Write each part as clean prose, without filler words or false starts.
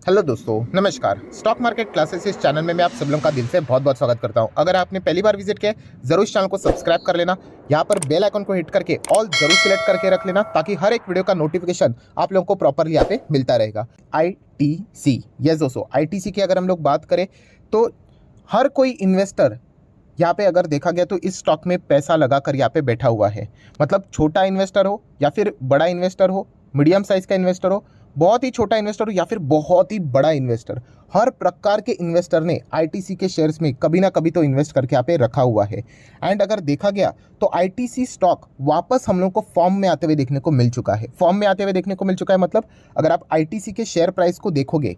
Hello दोस्तों, नमस्कार। Stock market classes इस चैनल में मैं आप सब लोगों का दिल से बहुत बहुत स्वागत करता हूं। अगर आपने पहली बार विजिट किया है जरूर इस चैनल को सब्सक्राइब कर लेना। यहां पर बेल आइकन को हिट करके ऑल जरूर सिलेक्ट करके रख लेना ताकि हर एक वीडियो का नोटिफिकेशन आप लोगों को प्रॉपरली यहाँ पे मिलता रहेगा। आईटीसी, यस दोस्तों, आईटीसी की अगर हम लोग बात करें तो हर कोई इन्वेस्टर यहाँ पे अगर देखा गया तो इस स्टॉक में पैसा लगाकर यहाँ पे बैठा हुआ है। मतलब छोटा इन्वेस्टर हो या फिर बड़ा इन्वेस्टर हो, मीडियम साइज का इन्वेस्टर हो, बहुत ही छोटा इन्वेस्टर हो या फिर बहुत ही बड़ा इन्वेस्टर, हर प्रकार के इन्वेस्टर ने आईटीसी के शेयर्स में कभी ना कभी तो इन्वेस्ट करके यहाँ पे रखा हुआ है। एंड अगर देखा गया तो आईटीसी स्टॉक वापस हम लोग को फॉर्म में आते हुए देखने को मिल चुका है। फॉर्म में आते हुए देखने को मिल चुका है मतलब अगर आप आईटीसी के शेयर प्राइस को देखोगे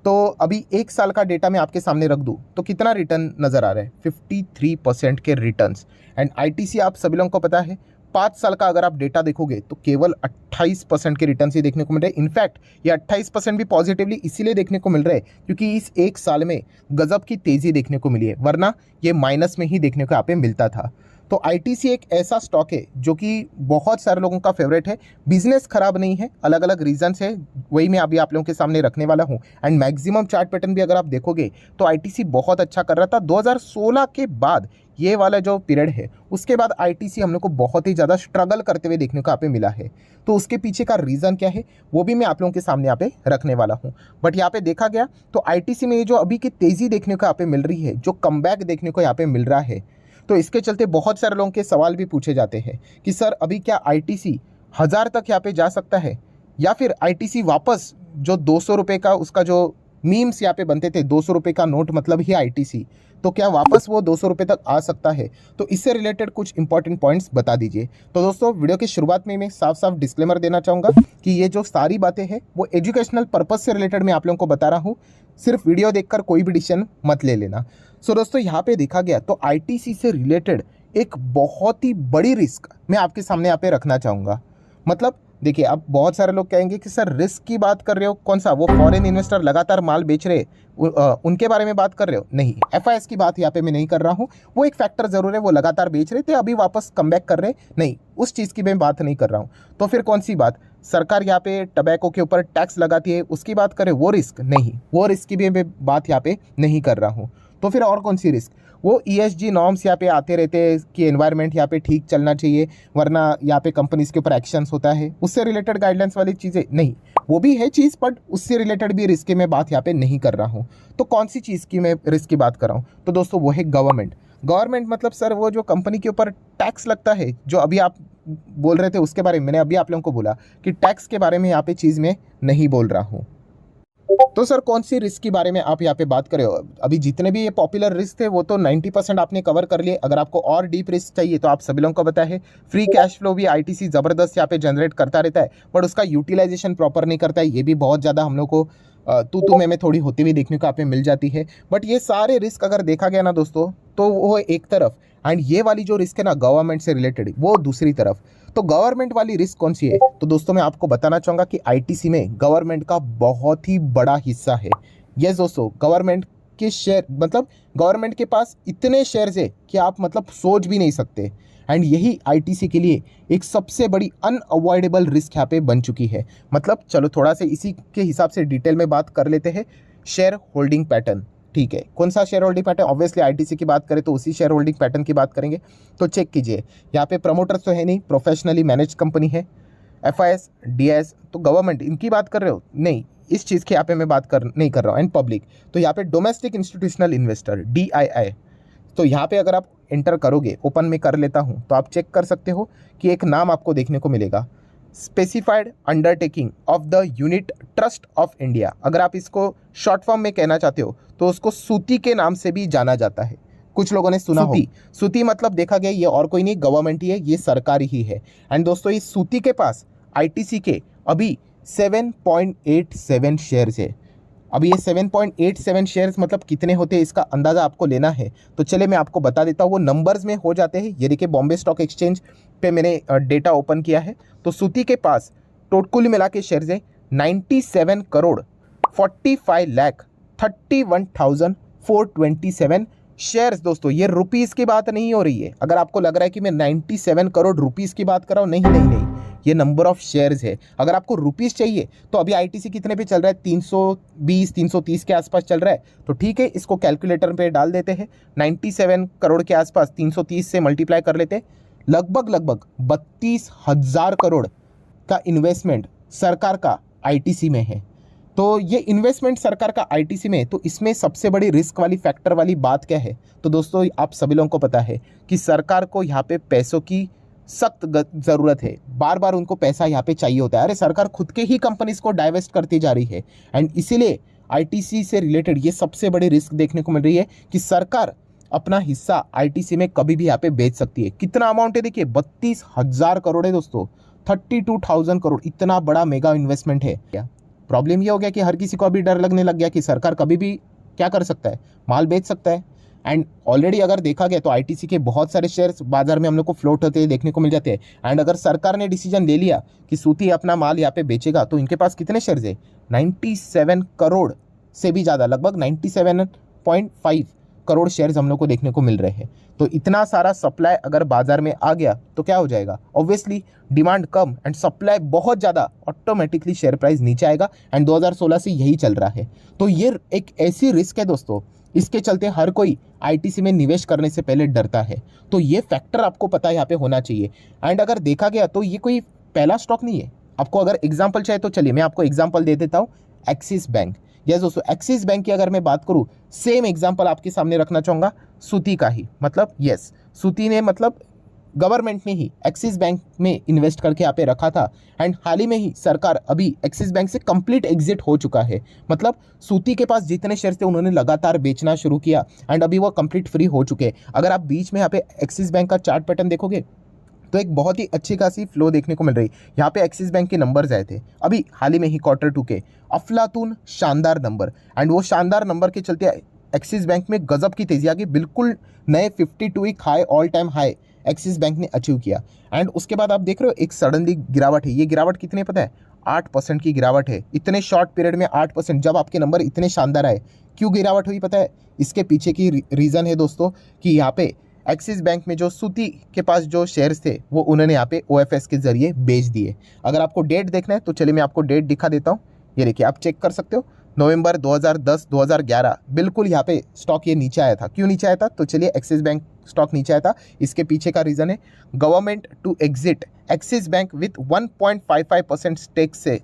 तो अभी एक साल का डेटा मैं आपके सामने रख दूं तो कितना रिटर्न नजर आ रहा है, 53% के रिटर्न्स। एंड आईटीसी आप सभी लोगों को पता है 5 साल का अगर आप डेटा देखोगे तो केवल 28% के रिटर्न ही देखने को मिल रहे हैं। इनफैक्ट ये 28% भी पॉजिटिवली इसीलिए देखने को मिल रहे हैं क्योंकि इस एक साल में गजब की तेजी देखने को मिली है, वरना ये माइनस में ही देखने को यहाँ पे मिलता था। तो आईटीसी एक ऐसा स्टॉक है जो कि बहुत सारे लोगों का फेवरेट है। बिजनेस खराब नहीं है, अलग अलग रीजंस है, वही मैं अभी आप लोगों के सामने रखने वाला हूँ। एंड मैक्सिमम चार्ट पैटर्न भी अगर आप देखोगे तो आईटीसी बहुत अच्छा कर रहा था 2016 के बाद। ये वाला जो पीरियड है उसके बाद आईटीसी हम लोग को बहुत ही ज़्यादा स्ट्रगल करते हुए देखने को यहाँ पे मिला है। तो उसके पीछे का रीज़न क्या है वो भी मैं आप लोगों के सामने यहाँ पे रखने वाला हूँ। बट यहाँ पे देखा गया तो आईटीसी में ये जो अभी की तेज़ी देखने को यहाँ पे मिल रही है, जो कमबैक देखने को यहाँ पे मिल रहा है, तो इसके चलते बहुत सारे लोगों के सवाल भी पूछे जाते हैं कि सर अभी क्या आईटीसी 1000 तक यहाँ पे जा सकता है, या फिर आईटीसी वापस जो 200 रुपये का उसका जो मीम्स यहाँ पे बनते थे, 200 रुपये का नोट मतलब ही आईटीसी, तो क्या वापस वो 200 रुपये तक आ सकता है? तो इससे रिलेटेड कुछ इंपॉर्टेंट पॉइंट्स बता दीजिए। तो दोस्तों वीडियो की शुरुआत में मैं साफ साफ डिस्क्लेमर देना चाहूँगा कि ये जो सारी बातें हैं वो एजुकेशनल पर्पज से रिलेटेड मैं आप लोगों को बता रहा हूँ। सिर्फ वीडियो देखकर कोई भी डिसीजन मत ले लेना। सो दोस्तों यहाँ पे देखा गया तो आईटीसी से रिलेटेड एक बहुत ही बड़ी रिस्क मैं आपके सामने यहाँ पे रखना चाहूँगा। मतलब देखिए, अब बहुत सारे लोग कहेंगे कि सर रिस्क की बात कर रहे हो, कौन सा, वो फॉरेन इन्वेस्टर लगातार माल बेच रहे उनके बारे में बात कर रहे हो? नहीं, एफआईएस की बात यहाँ पे मैं नहीं कर रहा हूँ। वो एक फैक्टर जरूर है, वो लगातार बेच रहे थे, अभी वापस कमबैक कर रहे, नहीं, उस चीज़ की मैं बात नहीं कर रहा हूँ। तो फिर कौन सी बात, सरकार यहाँ पे टबैको के ऊपर टैक्स लगाती है उसकी बात करें, वो रिस्क नहीं, वो रिस्क की भी मैं बात यहाँ पे नहीं कर रहा हूँ। तो फिर और कौन सी रिस्क, वो ईएसजी नॉर्म्स यहाँ पे आते रहते हैं कि एनवायरनमेंट यहाँ पे ठीक चलना चाहिए वरना यहाँ पे कंपनीज के ऊपर एक्शंस होता है, उससे रिलेटेड गाइडलाइंस वाली चीज़ें नहीं, वो भी है चीज़, बट उससे रिलेटेड भी रिस्क की मैं बात यहाँ पे नहीं कर रहा हूँ। तो कौन सी चीज़ की मैं रिस्क की बात कर रहा हूँ? तो दोस्तों वो है गवर्नमेंट। गवर्नमेंट मतलब सर वो जो कंपनी के ऊपर टैक्स लगता है, जो अभी आप बोल रहे थे उसके बारे में मैंने अभी आप लोगों को बोला कि टैक्स के बारे में यहाँ पे चीज़ में नहीं बोल रहा हूँ। तो सर कौन सी रिस्क के बारे में आप यहाँ पे बात कर रहे हो? अभी जितने भी ये पॉपुलर रिस्क थे वो तो 90% आपने कवर कर लिए। अगर आपको और डीप रिस्क चाहिए तो आप सभी लोगों को पता है फ्री कैश फ्लो भी आईटीसी जबरदस्त यहाँ पे जनरेट करता रहता है, बट उसका यूटिलाइजेशन प्रॉपर नहीं करता है। ये भी बहुत ज़्यादा हम लोग को तू में थोड़ी होती हुई देखने को आप में मिल जाती है। बट ये सारे रिस्क अगर देखा गया ना दोस्तों तो वो एक तरफ, एंड ये वाली जो रिस्क है ना गवर्नमेंट से रिलेटेड, वो दूसरी तरफ। तो गवर्नमेंट वाली रिस्क कौन सी है? तो दोस्तों मैं आपको बताना चाहूँगा कि आईटीसी में गवर्नमेंट का बहुत ही बड़ा हिस्सा है। यस दोस्तों, गवर्नमेंट के शेयर, मतलब गवर्नमेंट के पास इतने शेयर्स है कि आप मतलब सोच भी नहीं सकते। एंड यही आईटीसी के लिए एक सबसे बड़ी अनअवॉइडेबल रिस्क यहाँ पे बन चुकी है। मतलब चलो थोड़ा सा इसी के हिसाब से डिटेल में बात कर लेते हैं। शेयर होल्डिंग पैटर्न, ठीक है, कौन सा share holding pattern? Obviously ITC की बात करें तो उसी शेयर होल्डिंग पैटर्न की बात करेंगे। तो चेक कीजिए, यहाँ पे प्रमोटर्स तो है नहीं, प्रोफेशनली मैनेज कंपनी है। एफआईएस, डीएस तो गवर्नमेंट, इनकी बात कर रहे हो? नहीं, इस चीज़ के यहाँ पे मैं बात नहीं कर रहा हूँ। एंड पब्लिक तो यहाँ पे डोमेस्टिक इंस्टीट्यूशनल इन्वेस्टर, डीआईआई। तो यहाँ पे अगर आप एंटर करोगे, ओपन में कर लेता हूँ, तो आप चेक कर सकते हो कि एक नाम आपको देखने को मिलेगा, specified undertaking of the unit trust of India. अगर आप इसको शॉर्ट फॉर्म में कहना चाहते हो तो उसको सूती के नाम से भी जाना जाता है। कुछ लोगों ने सुना हो सूती, मतलब देखा गया ये और कोई नहीं, गवर्नमेंट ही है, ये सरकारी ही है। एंड दोस्तों इस सूती के पास आईटीसी के अभी 7.87 शेयर्स है। अभी ये 7.87 शेयर्स मतलब कितने होते हैं इसका अंदाज़ा आपको लेना है तो चले मैं आपको बता देता हूँ, वो नंबर्स में हो जाते हैं। ये देखिए बॉम्बे स्टॉक एक्सचेंज पे मैंने डेटा ओपन किया है, तो सूती के पास टोटल मिला के शेयर्स है 97 करोड़ 45 लाख 31,427 शेयर्स दोस्तों, ये रुपीस की बात नहीं हो रही है। अगर आपको लग रहा है कि मैं 97 करोड़ रुपीस की बात कर रहा हूँ, नहीं नहीं नहीं, ये नंबर ऑफ शेयर्स है। अगर आपको रुपीस चाहिए तो अभी आईटीसी कितने पे चल रहा है, 320 330 के आसपास चल रहा है। तो ठीक है, इसको कैलकुलेटर पे डाल देते हैं, 97 करोड़ के आसपास 330 से मल्टीप्लाई कर लेते हैं। लगभग 32,000 करोड़ का इन्वेस्टमेंट सरकार का आईटीसी में है। तो ये इन्वेस्टमेंट सरकार का आईटीसी में, तो इसमें सबसे बड़ी रिस्क वाली फैक्टर वाली बात क्या है? तो दोस्तों आप सभी लोगों को पता है कि सरकार को यहाँ पे पैसों की सख्त ज़रूरत है। बार बार उनको पैसा यहाँ पे चाहिए होता है। अरे सरकार खुद के ही कंपनीज को डाइवेस्ट करती जा रही है, एंड इसीलिए आईटीसी से रिलेटेड ये सबसे बड़ी रिस्क देखने को मिल रही है कि सरकार अपना हिस्सा आईटीसी में कभी भी यहाँ पे बेच सकती है। कितना अमाउंट है देखिए, 32,000 करोड़ है दोस्तों, 32,000 करोड़, इतना बड़ा मेगा इन्वेस्टमेंट है। क्या प्रॉब्लम ये हो गया कि हर किसी को अभी डर लगने लग गया कि सरकार कभी भी क्या कर सकता है, माल बेच सकता है। एंड ऑलरेडी अगर देखा गया तो आईटीसी के बहुत सारे शेयर्स बाजार में हम लोग को फ्लोट होते देखने को मिल जाते हैं। एंड अगर सरकार ने डिसीजन ले लिया कि सूती अपना माल यहाँ पे बेचेगा, तो इनके पास कितने शेयर्स है, 97 करोड़ से भी ज़्यादा, लगभग 97.5 करोड़ शेयर्स हम लोग को देखने को मिल रहे हैं। तो इतना सारा सप्लाई अगर बाजार में आ गया तो क्या हो जाएगा, obviously demand come and supply बहुत ज़्यादा, ऑटोमेटिकली शेयर प्राइस नीचे आएगा। एंड 2016 से यही चल रहा है। तो ये एक ऐसी रिस्क है दोस्तों, इसके चलते हर कोई आईटीसी में निवेश करने से पहले डरता है। तो ये फैक्टर आपको पता यहाँ पे होना चाहिए। एंड अगर देखा गया तो ये कोई पहला स्टॉक नहीं है। आपको अगर एग्जाम्पल चाहिए तो चलिए मैं आपको एग्जाम्पल दे देता हूँ, एक्सिस बैंक। यस दोस्तों, एक्सिस बैंक की अगर मैं बात करूँ, सेम एग्जाम्पल आपके सामने रखना चाहूँगा सूती का ही। मतलब यस, सूती ने मतलब गवर्नमेंट ने ही एक्सिस बैंक में इन्वेस्ट करके यहाँ पे रखा था। एंड हाल ही में ही सरकार अभी एक्सिस बैंक से कंप्लीट एग्जिट हो चुका है। मतलब सूती के पास जितने शेयर थे उन्होंने लगातार बेचना शुरू किया, एंड अभी वो कंप्लीट फ्री हो चुके हैं। अगर आप बीच में यहाँ पे एक्सिस बैंक का चार्ट पैटर्न देखोगे तो एक बहुत ही अच्छी खासी फ्लो देखने को मिल रही। यहाँ पे एक्सिस बैंक के नंबर्स आए थे अभी हाल ही में ही Q2 के, अफलातून शानदार नंबर। एंड वो शानदार नंबर के चलते एक्सिस बैंक में गजब की तेजी आ गई, बिल्कुल नए 52 week high, all time high Axis bank ने अचीव किया। एंड उसके बाद आप देख रहे हो एक सडनली गिरावट है। ये गिरावट कितने पता है, 8% की गिरावट है। इतने शॉर्ट पीरियड में 8%, जब आपके नंबर इतने शानदार आए, क्यों गिरावट हुई पता है? इसके पीछे की रीज़न है दोस्तों कि यहाँ पे एक्सिस बैंक में जो सूती के पास जो शेयर्स थे वो उन्होंने यहाँ पे OFS के जरिए बेच दिए। अगर आपको डेट देखना है तो चलिए मैं आपको डेट दिखा देता हूँ। ये देखिए, आप चेक कर सकते हो, नवंबर 2010 2011 बिल्कुल यहाँ पे स्टॉक ये नीचे आया था। क्यों नीचे आया था? तो चलिए, एक्सिस बैंक स्टॉक नीचे आया था, इसके पीछे का रीज़न है government to exit Axis bank with 1.55% stake से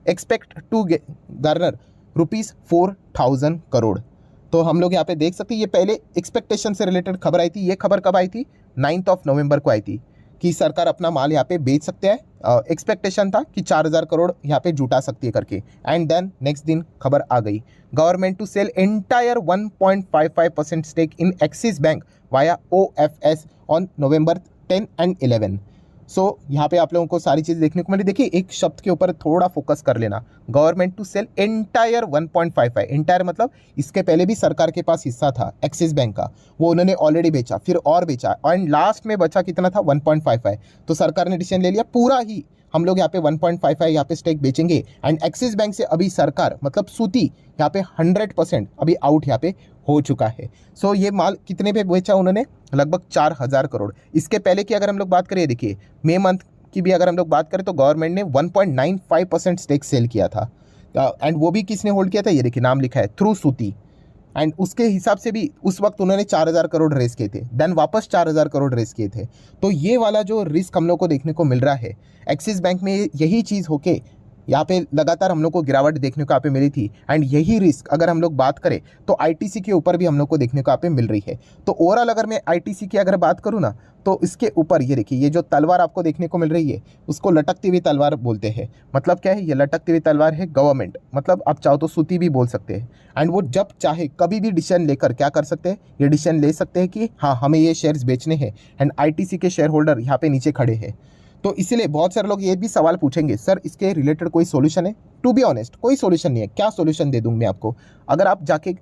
एक्सपेक्ट टू गार्नर ₹4,000 करोड़। तो हम लोग यहाँ पे देख सकते हैं, ये पहले एक्सपेक्टेशन से रिलेटेड खबर आई थी। ये खबर कब आई थी? 9 नवंबर को आई थी कि सरकार अपना माल यहाँ पे बेच सकते हैं। एक्सपेक्टेशन था कि 4,000 करोड़ यहाँ पे जुटा सकती है करके। एंड देन नेक्स्ट दिन खबर आ गई, government to sell entire 1.55% stake in Axis bank via OFS on November 10 and 11। So यहाँ पे आप लोगों को सारी चीज़ देखने को मिली। देखिए, एक शब्द के ऊपर थोड़ा फोकस कर लेना, government to sell entire 1.55। Entire मतलब इसके पहले भी सरकार के पास हिस्सा था एक्सिस बैंक का, वो उन्होंने ऑलरेडी बेचा, फिर और बेचा, एंड लास्ट में बचा कितना था, 1.55। तो सरकार ने डिसीजन ले लिया पूरा ही हम लोग यहाँ पे 1.55 यहाँ पे स्टेक बेचेंगे। एंड एक्सिस बैंक से अभी सरकार मतलब सूती यहाँ पे 100% अभी आउट यहाँ पे हो चुका है। सो ये माल कितने पे बेचा उन्होंने? लगभग 4,000 करोड़। इसके पहले की अगर हम लोग बात करें, देखिए मई मंथ की भी अगर हम लोग बात करें तो गवर्नमेंट ने 1.95% स्टेक सेल किया था। एंड वो भी किसने होल्ड किया था? ये देखिए, नाम लिखा है, थ्रू सूती। एंड उसके हिसाब से भी उस वक्त उन्होंने 4,000 करोड़ रेस किए थे, देन वापस 4,000 करोड़ रेस किए थे। तो ये वाला जो रिस्क हम लोग को देखने को मिल रहा है एक्सिस बैंक में, यही चीज़ होके यहाँ पे लगातार हम लोग को गिरावट देखने को यहाँ पे मिली थी। एंड यही रिस्क अगर हम लोग बात करें तो आईटीसी के ऊपर भी हम लोग को देखने को यहाँ पे मिल रही है। तो ओवरऑल अगर मैं आईटीसी की अगर बात करूँ ना, तो इसके ऊपर ये देखिए, ये जो तलवार आपको देखने को मिल रही है उसको लटकती हुई तलवार बोलते हैं। मतलब क्या है? ये लटकती हुई तलवार है गवर्नमेंट, मतलब आप चाहो तो सूती भी बोल सकते हैं। एंड वो जब चाहे कभी भी डिसीजन लेकर क्या कर सकते हैं, ये डिसीजन ले सकते हैं कि हाँ हमें ये शेयर्स बेचने हैं। एंड आईटीसी के शेयर होल्डर यहाँ पे नीचे खड़े हैं। तो इसीलिए बहुत सारे लोग ये भी सवाल पूछेंगे, सर इसके रिलेटेड कोई सोल्यूशन है? टू बी ऑनेस्ट कोई सोल्यूशन नहीं है। क्या सोल्यूशन दे दूँ मैं आपको? अगर आप जाके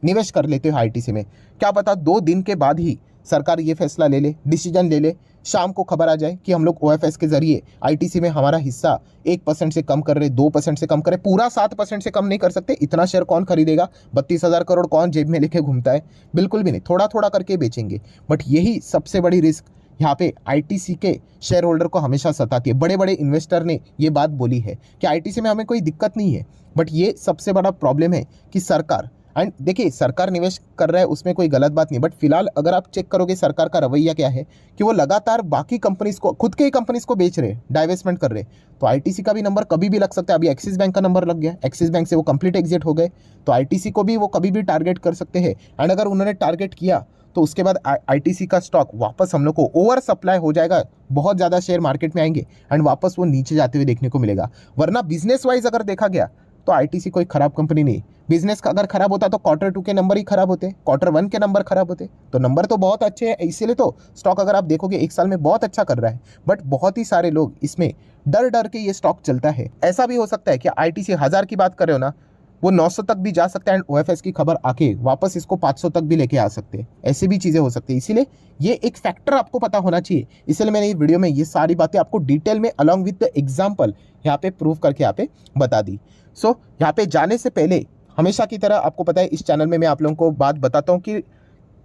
निवेश कर लेते हो आईटीसी में, क्या पता 2 दिन के बाद ही सरकार ये फैसला ले ले, डिसीजन ले ले, शाम को खबर आ जाए कि हम लोग ओएफएस के जरिए आईटीसी में हमारा हिस्सा 1% से कम कर रहे, 2% से कम करे, पूरा 7% से कम नहीं कर सकते। इतना शेयर कौन खरीदेगा? 32,000 करोड़ कौन जेब में लेके घूमता है? बिल्कुल भी नहीं, थोड़ा थोड़ा करके बेचेंगे। बट यही सबसे बड़ी रिस्क यहाँ पे आईटीसी के शेयर होल्डर को हमेशा सताती है। बड़े बड़े इन्वेस्टर ने ये बात बोली है कि आईटीसी में हमें कोई दिक्कत नहीं है, बट ये सबसे बड़ा प्रॉब्लम है कि सरकार, एंड देखिए सरकार निवेश कर रहा है उसमें कोई गलत बात नहीं, बट फिलहाल अगर आप चेक करोगे सरकार का रवैया क्या है कि वो लगातार बाकी कंपनीज को, खुद के ही कंपनीज को बेच रहे, डाइवेस्टमेंट कर रहे। तो आईटीसी का भी नंबर कभी भी लग सकता है। अभी एक्सिस बैंक का नंबर लग गया, एक्सिस बैंक से वो कंप्लीट एग्जिट हो गए, तो आईटीसी को भी वो कभी भी टारगेट कर सकते हैं। एंड अगर उन्होंने टारगेट किया तो उसके बाद आईटीसी का स्टॉक वापस हम लोग को ओवर सप्लाई हो जाएगा, बहुत ज़्यादा शेयर मार्केट में आएंगे एंड वापस वो नीचे जाते हुए देखने को मिलेगा। वरना बिजनेस वाइज अगर देखा गया तो आईटीसी कोई खराब कंपनी नहीं। बिजनेस का अगर खराब होता तो Q2 के नंबर ही खराब होते, Q1 के नंबर खराब होते। तो नंबर तो बहुत अच्छे हैं, इसीलिए तो स्टॉक अगर आप देखोगे 1 साल में बहुत अच्छा कर रहा है। बट बहुत ही सारे लोग इसमें डर डर के ये स्टॉक चलता है। ऐसा भी हो सकता है कि आईटीसी 1000 की बात कर रहे हो ना, वो 900 तक भी जा सकता है एंड ओएफएस की खबर आके वापस इसको 500 तक भी लेके आ सकते हैं। ऐसी भी चीज़ें हो सकती है, इसीलिए ये एक फैक्टर आपको पता होना चाहिए। इसलिए मैंने इस वीडियो में ये सारी बातें आपको डिटेल में अलॉन्ग विद द एग्जाम्पल यहाँ पे प्रूव करके यहाँ पे बता दी। सो यहाँ पे जाने से पहले हमेशा की तरह आपको पता है इस चैनल में मैं आप लोगों को बात बताता हूँ कि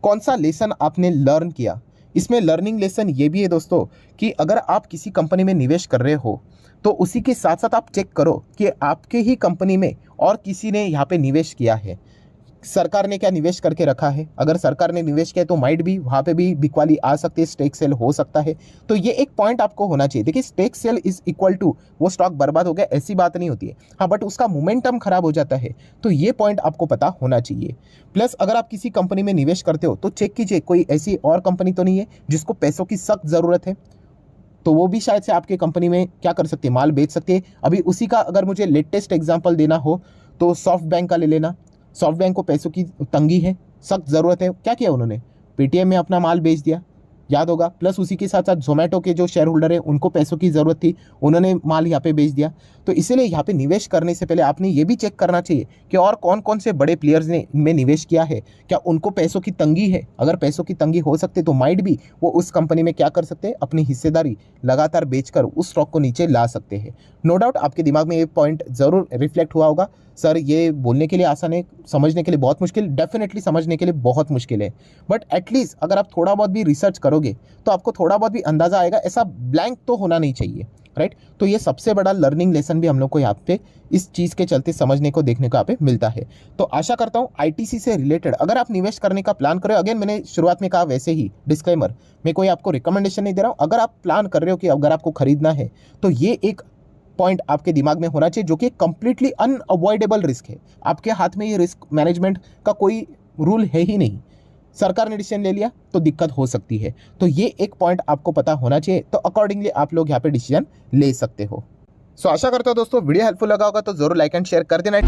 कौन सा लेसन आपने लर्न किया। इसमें लर्निंग लेसन ये भी है दोस्तों कि अगर आप किसी कंपनी में निवेश कर रहे हो तो उसी के साथ साथ आप चेक करो कि आपके ही कंपनी में और किसी ने यहाँ पे निवेश किया है। सरकार ने क्या निवेश करके रखा है? अगर सरकार ने निवेश किया तो माइट भी वहाँ पे भी बिकवाली आ सकती है, स्टेक सेल हो सकता है। तो ये एक पॉइंट आपको होना चाहिए। देखिए stake sale is equal to वो स्टॉक बर्बाद हो गया, ऐसी बात नहीं होती है। हाँ, बट उसका मोमेंटम खराब हो जाता है। तो ये पॉइंट आपको पता होना चाहिए। प्लस अगर आप किसी कंपनी में निवेश करते हो तो चेक कीजिए कोई ऐसी और कंपनी तो नहीं है जिसको पैसों की सख्त ज़रूरत है, तो वो भी शायद से आपके कंपनी में क्या कर सकते हैं, माल बेच सकते हैं। अभी उसी का अगर मुझे लेटेस्ट एग्जांपल देना हो तो सॉफ्ट बैंक का ले लेना। सॉफ्ट बैंक को पैसों की तंगी है, सख्त ज़रूरत है। क्या किया उन्होंने? पेटीएम में अपना माल बेच दिया, याद होगा। प्लस उसी के साथ साथ जोमेटो के जो शेयर होल्डर है उनको पैसों की ज़रूरत थी, उन्होंने माल यहाँ पे बेच दिया। तो इसीलिए यहाँ पे निवेश करने से पहले आपने ये भी चेक करना चाहिए कि और कौन कौन से बड़े प्लेयर्स ने इनमें निवेश किया है, क्या उनको पैसों की तंगी है। अगर पैसों की तंगी हो सकती है तो माइट भी वो उस कंपनी में क्या कर सकते हैं, अपनी हिस्सेदारी लगातार बेचकर उस स्टॉक को नीचे ला सकते हैं। नो डाउट आपके दिमाग में ये पॉइंट ज़रूर रिफ्लेक्ट हुआ होगा, सर ये बोलने के लिए आसान है, समझने के लिए बहुत मुश्किल। डेफिनेटली समझने के लिए बहुत मुश्किल है, बट एटलीस्ट अगर आप थोड़ा बहुत भी रिसर्च करोगे तो आपको थोड़ा बहुत भी अंदाजा आएगा। ऐसा ब्लैंक तो होना नहीं चाहिए, राइट। तो ये सबसे बड़ा लर्निंग लेसन भी हम लोग को यहाँ पे इस चीज़ के चलते समझने को, देखने को यहाँ पे मिलता है। तो आशा करता हूँ आईटीसी से रिलेटेड अगर आप निवेश करने का प्लान कर रहे हो, अगेन मैंने शुरुआत में कहा वैसे ही डिस्क्लेमर, मैं कोई आपको रिकमेंडेशन नहीं दे रहा हूँ। अगर आप प्लान कर रहे हो कि अगर आपको खरीदना है तो ये एक पॉइंट आपके दिमाग में होना चाहिए जो कि कंप्लीटली अनअवॉइडेबल रिस्क है। आपके हाथ में ये रिस्क मैनेजमेंट का कोई रूल है ही नहीं। सरकार ने डिसीजन ले लिया तो दिक्कत हो सकती है। तो ये एक पॉइंट आपको पता होना चाहिए, तो अकॉर्डिंगली आप लोग यहाँ पे डिसीजन ले सकते हो। सो आशा करता हूँ दोस्तों वीडियो हेल्पफुल लगा होगा तो जरूर लाइक एंड शेयर कर देना।